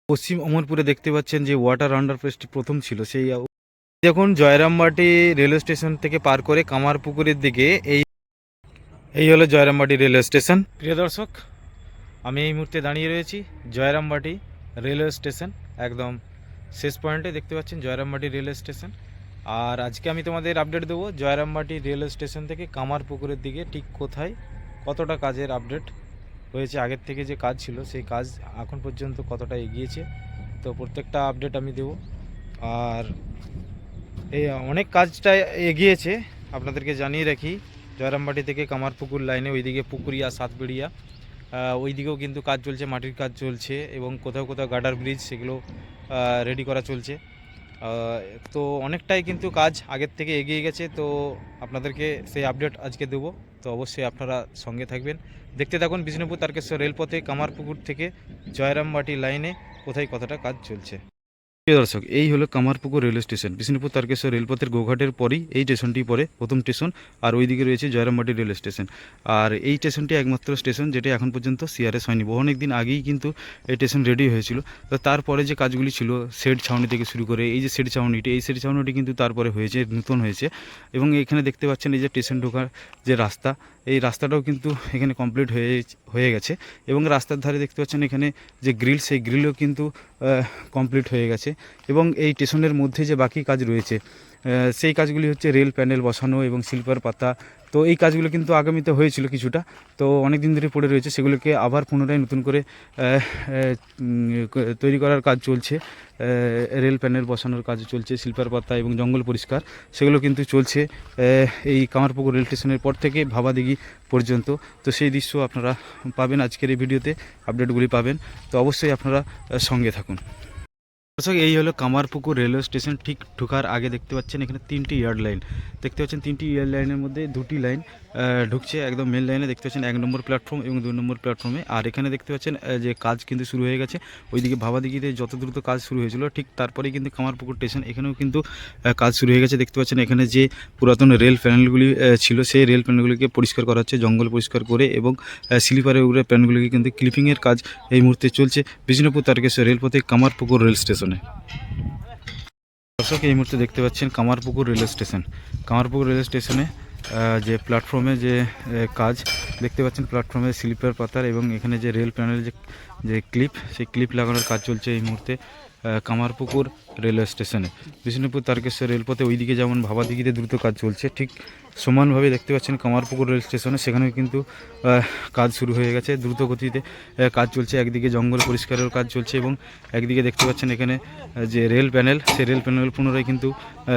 পশ্চিম অমরপুরে দেখতে পাচ্ছেন যে ওয়াটার আন্ডারপাসটি প্রথম ছিল, সেই দেখুন জয়রামবাটি রেলওয়ে স্টেশন থেকে পার করে কামারপুকুরের দিকে এই হলো জয়রামবাটি রেলওয়ে স্টেশন। প্রিয় দর্শক, আমি এই মুহূর্তে দাঁড়িয়ে রয়েছি জয়রামবাটি রেলওয়ে স্টেশন, একদম শেষ পয়েন্টে দেখতে পাচ্ছেন জয়রামবাটি রেলওয়ে স্টেশন। আর আজকে আমি তোমাদের আপডেট দেবো জয়রামবাটি রেলওয়ে স্টেশন থেকে কামারপুকুরের দিকে ঠিক কোথায় কতটা কাজের আপডেট হয়েছে, আগের থেকে যে কাজ ছিল সেই কাজ এখন পর্যন্ত কতটা এগিয়েছে, তো প্রত্যেকটা আপডেট আমি দেবো। আর এই অনেক কাজটা এগিয়েছে, আপনাদেরকে জানিয়ে রাখি জয়রামবাটি থেকে কামারপুকুর লাইনে ওইদিকে পুকুরিয়া সাতবেড়িয়া ওইদিকেও কিন্তু কাজ চলছে, মাটির কাজ চলছে এবং কোথাও কোথাও গার্ডার ব্রিজ সেগুলো রেডি করা চলছে। তো অনেকটাই কিন্তু কাজ আগের থেকে এগিয়ে গেছে, তো আপনাদেরকে সেই আপডেট আজকে দেবো, তো অবশ্যই আপনারা সঙ্গে থাকবেন, দেখতে থাকুন বিষ্ণুপুর তারকেশ্বর রেলপথে কামারপুকুর থেকে জয়রামবাটি লাইনে কোথায় কতটা কাজ চলছে। প্রিয় দর্শক, এই হলো কামারপুকুর রেলওয়ে স্টেশন, বিষ্ণুপুর তারকেশ্বর রেলপথের গোঘাটের পরেই এই স্টেশনটি পরে প্রথম স্টেশন। আর ওইদিকে রয়েছে জয়রামবাটি রেলওয়ে স্টেশন। আর এই স্টেশনটি একমাত্র স্টেশন যেটা এখন পর্যন্ত সিআরএস হয়নি, অনেক দিন আগেই কিন্তু এই স্টেশন রেডি হয়েছিল। তো তারপরে যে কাজগুলি ছিল শেড ছাউনি থেকে শুরু করে এই যে শেড ছাউনিটি, এই শেড ছাউনিটি কিন্তু তারপরে হয়েছে, নতুন হয়েছে। এবং এখানে দেখতে পাচ্ছেন এই যে স্টেশন ঢোকার যে রাস্তা, এই রাস্তাটাও কিন্তু এখানে কমপ্লিট হয়ে গেছে। এবং রাস্তার ধারে দেখতে পাচ্ছেন এখানে যে গ্রিল, সেই গ্রিলও কিন্তু কমপ্লিট হয়ে গেছে। এবং এই স্টেশনের মধ্যে যে বাকি কাজ রয়েছে সেই কাজগুলি হচ্ছে রেল প্যানেল বসানো এবং স্লিপার পাতা। তো এই কাজগুলো কিন্তু আগামীতে হয়েছিল কিছুটা, তো অনেক দিন ধরে পড়ে রয়েছে, সেগুলোকে আবার পুনরায় নতুন করে তৈরি করার কাজ চলছে। রেল প্যানেল বসানোর কাজ চলছে, স্লিপার পাতা এবং জঙ্গল পরিষ্কার সেগুলো কিন্তু চলছে এই কামারপুকুর রেল স্টেশনের পর থেকে ভাবাদিঘি পর্যন্ত। তো সেই দৃশ্য আপনারা পাবেন আজকের এই ভিডিওতে, আপডেটগুলি পাবেন, তো অবশ্যই আপনারা সঙ্গে থাকুন। দর্শক, এই হলো কামারপুকুর রেলওয়ে স্টেশন, ঠিক ঢোকার আগে দেখতে পাচ্ছেন এখানে 3টি ইয়ার্ড লাইন দেখতে পাচ্ছেন। 3টি ইয়ার্ড লাইনের মধ্যে 2টি লাইন ঢুকছে একদম মেন লাইনে, দেখতে পাচ্ছেন 1 নম্বর প্ল্যাটফর্ম এবং 2 নম্বর প্ল্যাটফর্মে। আর এখানে দেখতে পাচ্ছেন যে কাজ কিন্তু শুরু হয়ে গেছে, ওইদিকে ভাবাদিঘিতে যত দ্রুত কাজ শুরু হয়েছিল ঠিক তারপরেই কিন্তু কামারপুকুর স্টেশন এখানেও কিন্তু কাজ শুরু হয়ে গেছে। দেখতে পাচ্ছেন এখানে যে পুরাতন রেল প্যানেলগুলি ছিল সেই রেল প্যানেলগুলিকে পরিষ্কার করা হচ্ছে, জঙ্গল পরিষ্কার করে, এবং স্লিপারের উপরে প্যানেলগুলিকে কিন্তু ক্লিপিংয়ের কাজ এই মুহূর্তে চলছে বিষ্ণুপুর তারকেশ্বর রেলপথে কামারপুকুর রেল স্টেশনে। দর্শক, এই মুহূর্তে দেখতে পাচ্ছেন Kamarpukur railway station. Kamarpukur railway স্টেশনে যে প্ল্যাটফর্মে যে কাজ দেখতে পাচ্ছেন, প্ল্যাটফর্মে স্লিপার পাতার এবং এখানে যে রেল প্যানেল যে ক্লিপ, সেই ক্লিপ লাগানোর কাজ চলছে এই মুহূর্তে কামারপুকুর রেলওয়ে স্টেশনে। বিষ্ণুপুর তারকেশ্বর রেলপথে ওইদিকে যেমন ভাবাদিঘিতে দ্রুত কাজ চলছে, ঠিক সমানভাবে দেখতে পাচ্ছেন কামারপুকুর রেল স্টেশনে সেখানেও কিন্তু কাজ শুরু হয়ে গেছে, দ্রুত গতিতে কাজ চলছে। একদিকে জঙ্গল পরিষ্কারের কাজ চলছে এবং একদিকে দেখতে পাচ্ছেন এখানে যে রেল প্যানেল, সেই রেল প্যানেল পুনরায় কিন্তু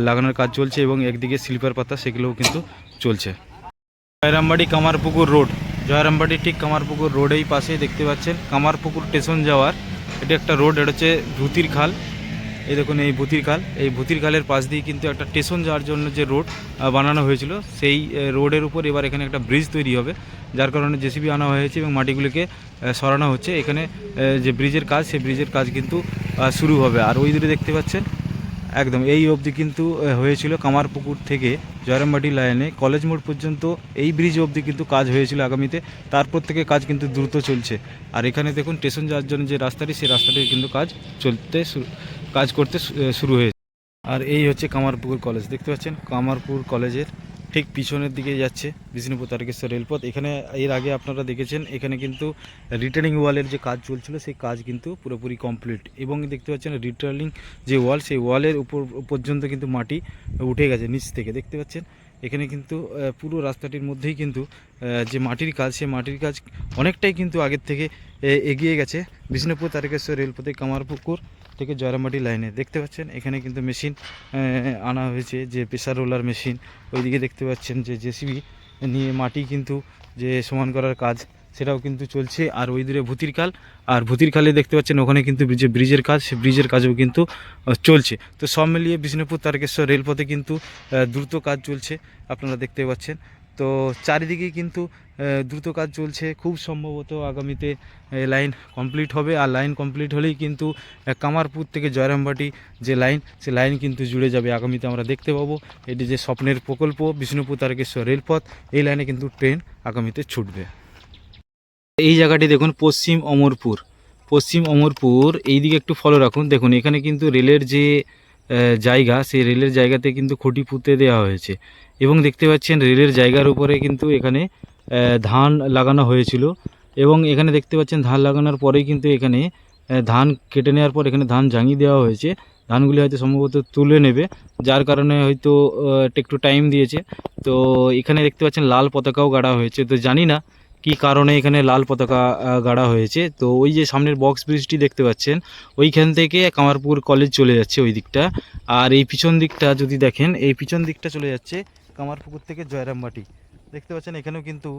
লাগানোর কাজ চলছে এবং একদিকে স্লিপার পাতা সেগুলোও কিন্তু চলছে। জয়রামবাটি কামারপুকুর রোড, জয়রামবাটি ঠিক কামারপুকুর রোডেই পাশে দেখতে পাচ্ছেন কামারপুকুর স্টেশন যাওয়ার এটা একটা রোড, এটা হচ্ছে ভূতির খাল। এই দেখুন এই ভূতির খাল, এই ভূতির খালের পাশ দিয়ে কিন্তু একটা স্টেশন যাওয়ার জন্য যে রোড বানানো হয়েছিল সেই রোডের উপর এবার এখানে একটা ব্রিজ তৈরি হবে, যার কারণে জেসিবি আনা হয়েছে এবং মাটিগুলিকে সরানো হচ্ছে। এখানে যে ব্রিজের কাজ, সেই ব্রিজের কাজ কিন্তু শুরু হবে। আর ওই দূরে দেখতে পাচ্ছেন একদম এই অবধি কিন্তু হয়েছিল কামারপুকুর থেকে জয়রামবাটি লাইনে কলেজ মোড় পর্যন্ত, এই ব্রিজ অবধি কিন্তু কাজ হয়েছিল আগামীতে, তারপর থেকে কাজ কিন্তু দ্রুত চলছে। আর এখানে দেখুন স্টেশন যাওয়ার জন্য যে রাস্তাটি, সেই রাস্তাটির কিন্তু কাজ করতে শুরু হয়েছে। আর এই হচ্ছে কামারপুকুর কলেজ, দেখতে পাচ্ছেন কামারপুকুর কলেজের ঠিক পিছনের দিকে যাচ্ছে বিষ্ণুপুর তারকেশ্বর রেলপথ। এখানে এর আগে আপনারা দেখেছেন এখানে কিন্তু রিটার্নিং ওয়ালের যে কাজ চলছিল সেই কাজ কিন্তু পুরোপুরি কমপ্লিট, এবং দেখতে পাচ্ছেন রিটার্নিং যে ওয়াল, সেই ওয়ালের উপর পর্যন্ত কিন্তু মাটি উঠে গেছে নিচ থেকে। দেখতে পাচ্ছেন এখানে কিন্তু পুরো রাস্তাটির মধ্যেই কিন্তু যে মাটির কাজ, সেই মাটির কাজ অনেকটাই কিন্তু আগের থেকে এগিয়ে গেছে বিষ্ণুপুর তারকেশ্বর রেলপথে কামারপুকুর থেকে জয়রামবাটি লাইনে। দেখতে পাচ্ছেন এখানে কিন্তু মেশিন আনা হয়েছে, যে প্রেসার রোলার মেশিন। ওইদিকে দেখতে পাচ্ছেন যে জেসিবি নিয়ে মাটি কিন্তু যে সমান করার কাজ সেটাও কিন্তু চলছে। আর ওই দূরে ভূতির খাল, আর ভূতির খালে দেখতে পাচ্ছেন ওখানে কিন্তু যে ব্রিজের কাজ, সেই ব্রিজের কাজও কিন্তু চলছে। তো সব মিলিয়ে বিষ্ণুপুর তারকেশ্বর রেলপথে কিন্তু দ্রুত কাজ চলছে, আপনারা দেখতে পাচ্ছেন। তো চারিদিকে কিন্তু দ্রুত কাজ চলছে, খুব সম্ভবত আগামীতে লাইন কমপ্লিট হবে। আর লাইন কমপ্লিট হলেই কিন্তু কামারপুর থেকে জয়রামবাটি যে লাইন, সে লাইন কিন্তু জুড়ে যাবে, আগামীতে আমরা দেখতে পাবো। এটি যে স্বপ্নের প্রকল্প বিষ্ণুপুর তারকেশ্বর রেলপথ, এই লাইনে কিন্তু ট্রেন আগামীতে ছুটবে। এই জায়গাটি দেখুন পশ্চিম অমরপুর, পশ্চিম অমরপুর এই দিকে একটু ফলো রাখুন। দেখুন এখানে কিন্তু রেলের যে জায়গা, সেই রেলের জায়গাতে কিন্তু খুঁটি পুঁতে দেওয়া হয়েছে এবং দেখতে পাচ্ছেন রেলের জায়গার উপরে কিন্তু এখানে ধান লাগানো হয়েছিল এবং এখানে দেখতে পাচ্ছেন ধান লাগানোর পরেই কিন্তু এখানে ধান কেটে নেওয়ার পর এখানে ধান জাঙিয়ে দেওয়া হয়েছে। ধানগুলি হয়তো সম্ভবত তুলে নেবে, যার কারণে হয়তো একটু টাইম দিয়েছে। তো এখানে দেখতে পাচ্ছেন লাল পতাকাও গাড়া হয়েছে। তো জানি না কী কারণে এখানে লাল পতাকা গাড়া হয়েছে। তো ওই যে সামনের বক্স ব্রিজটি দেখতে পাচ্ছেন, ওইখান থেকে কামারপুকুর কলেজ চলে যাচ্ছে ওই দিকটা। আর এই পিছন দিকটা যদি দেখেন, এই পিছন দিকটা চলে যাচ্ছে কামারপুকুর থেকে জয়রামবাটি। দেখতে পাচ্ছেন এখানেও কিন্তু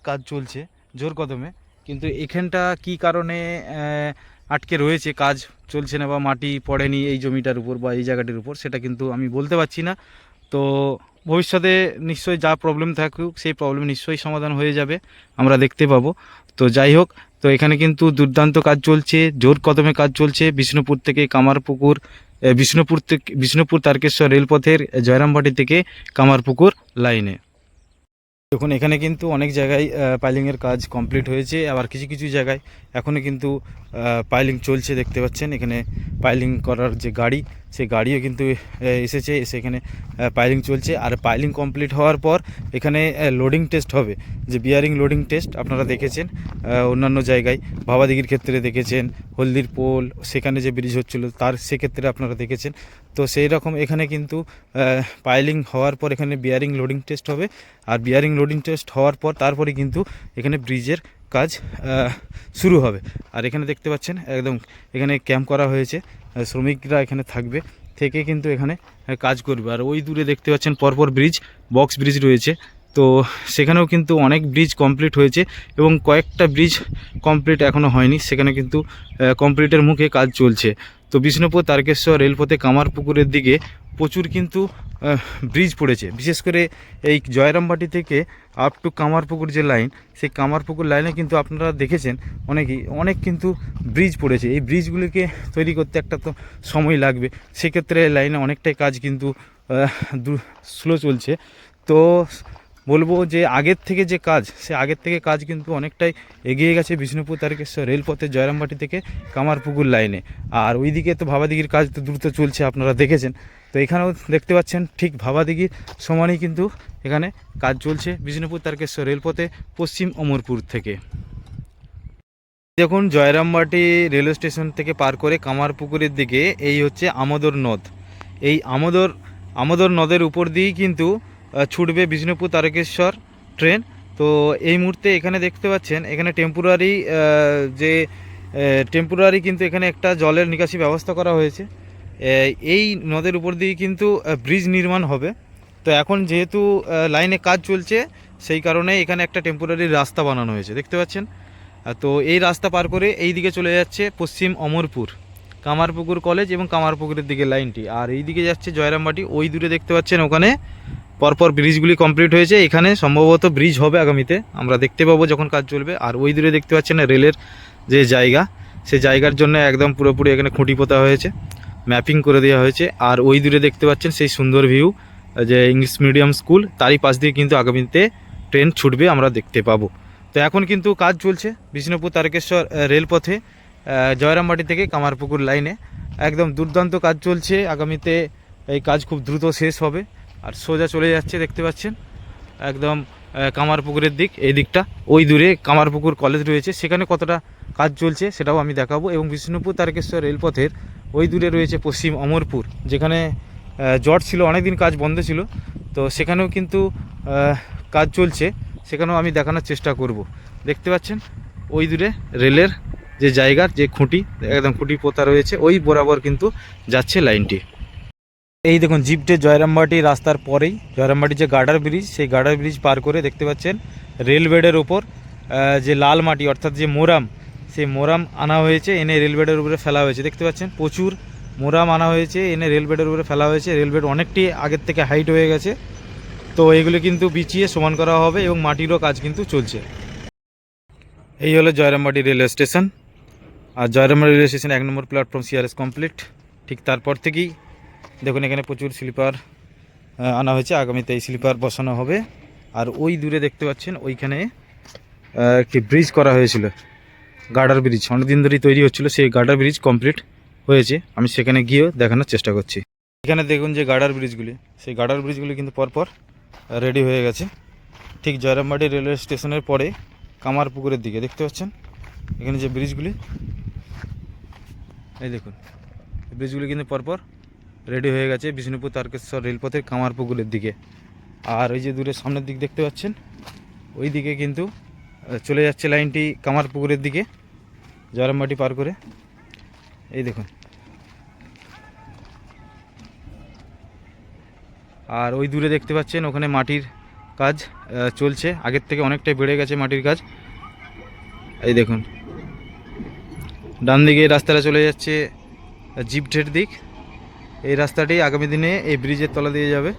কাজ চলছে জোর কদমে, কিন্তু এখানটা কি কারণে আটকে রয়েছে, কাজ চলছে না বা মাটি পড়েনি এই জমিটার উপর বা এই জায়গাটির উপর, সেটা কিন্তু আমি বলতে পারছি না। তো ভবিষ্যতে নিশ্চয়ই যা প্রবলেম থাকুক সেই প্রবলেম নিশ্চয়ই সমাধান হয়ে যাবে, আমরা দেখতে পাবো। তো যাই হোক, তো এখানে কিন্তু দুর্দান্ত কাজ চলছে, জোর কদমে কাজ চলছে বিষ্ণুপুর থেকে কামারপুকুর, বিষ্ণুপুর তারকেশ্বর রেলপথের জয়রামবাটি থেকে কামারপুকুর লাইনে। দেখুন এখানে কিন্তু অনেক জায়গায় পাইলিংয়ের কাজ কমপ্লিট হয়েছে, আবার কিছু কিছু জায়গায় এখনও কিন্তু পাইলিং চলছে। দেখতে পাচ্ছেন এখানে পাইলিং করার যে গাড়ি, সেই গাড়িও কিন্তু এসে এখানে পাইলিং চলছে। আর পাইলিং কমপ্লিট হওয়ার পর এখানে লোডিং টেস্ট হবে, যে বিয়ারিং লোডিং টেস্ট আপনারা দেখেছেন অন্যান্য জায়গায়, ভাবাদিঘির ক্ষেত্রে দেখেছেন, হলদির পোল সেখানে যে ব্রিজ হচ্ছিল তার সেক্ষেত্রে আপনারা দেখেছেন। তো সেই রকম এখানে কিন্তু পাইলিং হওয়ার পর এখানে বিয়ারিং লোডিং টেস্ট হবে। আর বিয়ারিং লোডিং টেস্ট হওয়ার পর তারপরে কিন্তু এখানে ব্রিজের কাজ শুরু হবে। আর এখানে দেখতে পাচ্ছেন একদম এখানে ক্যাম্প করা হয়েছে, শ্রমিকরা এখানে থাকবে, থেকে কিন্তু এখানে কাজ করবে। আর ওই দূরে দেখতে পাচ্ছেন পরপর ব্রিজ, বক্স ব্রিজ রয়েছে। তো সেখানেও কিন্তু অনেক ব্রিজ কমপ্লিট হয়েছে এবং কয়েকটা ব্রিজ কমপ্লিট এখনও হয়নি, সেখানে কিন্তু কমপ্লিটের মুখে কাজ চলছে। তো বিষ্ণুপুর তারকেশ্বর রেলপথে কামারপুকুরের দিকে প্রচুর কিন্তু ব্রিজ পড়েছে, বিশেষ করে এই জয়রামবাটি থেকে আপ টু কামারপুকুর যে লাইন, সেই কামারপুকুর লাইনে কিন্তু আপনারা দেখেছেন অনেক কিন্তু ব্রিজ পড়েছে। এই ব্রিজগুলিকে তৈরি করতে একটা তো সময় লাগবে, সেক্ষেত্রে লাইনে অনেকটাই কাজ কিন্তু স্লো চলছে। তো বলবো যে আগের থেকে যে কাজ, সে আগের থেকে কাজ কিন্তু অনেকটাই এগিয়ে গেছে বিষ্ণুপুর তারকেশ্বর রেলপথে জয়রামবাটি থেকে কামারপুকুর লাইনে। আর ওইদিকে তো ভাবাদিঘির কাজ তো দ্রুত চলছে, আপনারা দেখেছেন। তো এখানেও দেখতে পাচ্ছেন ঠিক ভাবাদিঘির সমানই কিন্তু এখানে কাজ চলছে বিষ্ণুপুর তারকেশ্বর রেলপথে পশ্চিম অমরপুর থেকে। দেখুন জয়রামবাটি রেলওয়ে স্টেশন থেকে পার করে কামারপুকুরের দিকে এই হচ্ছে আমোদর নদ। এই আমোদর নদের উপর দিয়েই কিন্তু ছুটবে বিষ্ণুপুর তারকেশ্বর ট্রেন। তো এই মুহূর্তে এখানে দেখতে পাচ্ছেন এখানে টেম্পোরারি কিন্তু এখানে একটা জলের নিকাশি ব্যবস্থা করা হয়েছে। এই নদের উপর দিয়ে কিন্তু ব্রিজ নির্মাণ হবে। তো এখন যেহেতু লাইনে কাজ চলছে, সেই কারণে এখানে একটা টেম্পোরারি রাস্তা বানানো হয়েছে, দেখতে পাচ্ছেন। তো এই রাস্তা পার করে এই দিকে চলে যাচ্ছে পশ্চিম অমরপুর, কামারপুকুর কলেজ এবং কামারপুকুরের দিকে লাইনটি। আর এই দিকে যাচ্ছে জয়রামবাটি, ওই দূরে দেখতে পাচ্ছেন ওখানে পরপর ব্রিজগুলি কমপ্লিট হয়েছে। এখানে সম্ভবত ব্রিজ হবে আগামীতে, আমরা দেখতে পাবো যখন কাজ চলবে। আর ওই দূরে দেখতে পাচ্ছেন রেলের যে জায়গা, সেই জায়গার জন্য একদম পুরোপুরি এখানে খুঁটি পোতা হয়েছে, ম্যাপিং করে দেওয়া হয়েছে। আর ওই দূরে দেখতে পাচ্ছেন সেই সুন্দর ভিউ, যে ইংলিশ মিডিয়াম স্কুল, তারই পাশ দিয়ে কিন্তু আগামীতে ট্রেন ছুটবে, আমরা দেখতে পাবো। তো এখন কিন্তু কাজ চলছে বিষ্ণুপুর তারকেশ্বর রেলপথে জয়রামবাটি থেকে কামারপুকুর লাইনে, একদম দুর্দান্ত কাজ চলছে। আগামীতে এই কাজ খুব দ্রুত শেষ হবে। আর সোজা চলে যাচ্ছে দেখতে পাচ্ছেন একদম কামারপুকুরের দিক, এই দিকটা। ওই দূরে কামারপুকুর কলেজ রয়েছে, সেখানে কতটা কাজ চলছে সেটাও আমি দেখাবো। এবং বিষ্ণুপুর তারকেশ্বর রেলপথের ওই দূরে রয়েছে পশ্চিম অমরপুর, যেখানে জট ছিল, অনেকদিন কাজ বন্ধ ছিল। তো সেখানেও কিন্তু কাজ চলছে, সেখানেও আমি দেখানোর চেষ্টা করব। দেখতে পাচ্ছেন ওই দূরে রেলের যে জায়গার যে খুঁটি, একদম খুঁটি পোতা রয়েছে, ওই বরাবর কিন্তু যাচ্ছে লাইনটি। এই দেখুন জিপটে জয়রামবাটি রাস্তার পরেই জয়রামবাটি যে গার্ডার ব্রিজ, সেই গার্ডার ব্রিজ পার করে দেখতে পাচ্ছেন রেলবেডের ওপর যে লাল মাটি অর্থাৎ যে মোরাম, সেই মোরাম আনা হয়েছে, এনে রেলবেডের উপরে ফেলা হয়েছে। দেখতে পাচ্ছেন প্রচুর মোরাম আনা হয়েছে, এনে রেলবেডের উপরে ফেলা হয়েছে। রেলবেড অনেকটি আগের থেকে হাইট হয়ে গেছে, তো এগুলো কিন্তু বিছিয়ে সমান করা হবে এবং মাটিরও কাজ কিন্তু চলছে। এই হলো জয়রামবাটি রেলওয়ে স্টেশন। আর জয়রামবাটি রেলওয়ে স্টেশন 1 নম্বর প্ল্যাটফর্ম সিআরএস কমপ্লিট। ঠিক তারপর থেকেই দেখুন এখানে প্রচুর স্লিপার আনা হয়েছে, আগামীতে এই স্লিপার বসানো হবে। আর ওই দূরে দেখতে পাচ্ছেন ওইখানে কি ব্রিজ করা হয়েছিল, গার্ডার ব্রিজ অনেক দিন ধরেই তৈরি হচ্ছিলো, সেই গার্ডার ব্রিজ কমপ্লিট হয়েছে। আমি সেখানে গিয়েও দেখানোর চেষ্টা করছি। এখানে দেখুন যে গার্ডার ব্রিজগুলি, সেই গার্ডার ব্রিজগুলি কিন্তু পরপর রেডি হয়ে গেছে। ঠিক জয়রামবাটি রেলওয়ে স্টেশনের পরে কামারপুকুরের দিকে দেখতে পাচ্ছেন এখানে যে ব্রিজগুলি, এই দেখুন এই ব্রিজগুলি কিন্তু পরপর রেডি হয়ে গেছে বিষ্ণুপুর তারকেশ্বর রেলপথের কামারপুকুরের দিকে। আর ওই যে দূরে সামনের দিক দেখতে পাচ্ছেন ওই দিকে কিন্তু চলে যাচ্ছে লাইনটি কামারপুকুরের দিকে জয়রামবাটি পার করে। এই দেখুন, আর ওই দূরে দেখতে পাচ্ছেন ওখানে মাটির কাজ চলছে, আগের থেকে অনেকটাই বেড়ে গেছে মাটির কাজ। এই দেখুন ডান দিকে এই রাস্তাটা চলে যাচ্ছে জিপঠের দিক, এই রাস্তাটি আগামী দিনে এই ব্রিজের তলা দিয়ে যাবে।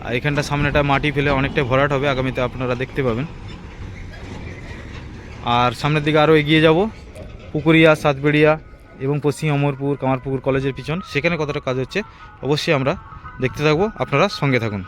আর এখানটা সামনেটা মাটি ফেলে অনেকটা ভরাট হবে, আগামীতে আপনারা দেখতে পাবেন। আর সামনের দিকে আরও এগিয়ে যাব পুকুরিয়া, সাতবেড়িয়া এবং পশ্চিম অমরপুর কামারপুকুর কলেজের পিছন, সেখানে কতটা কাজ হচ্ছে অবশ্যই আমরা দেখতে থাকবো, আপনারা সঙ্গে থাকুন।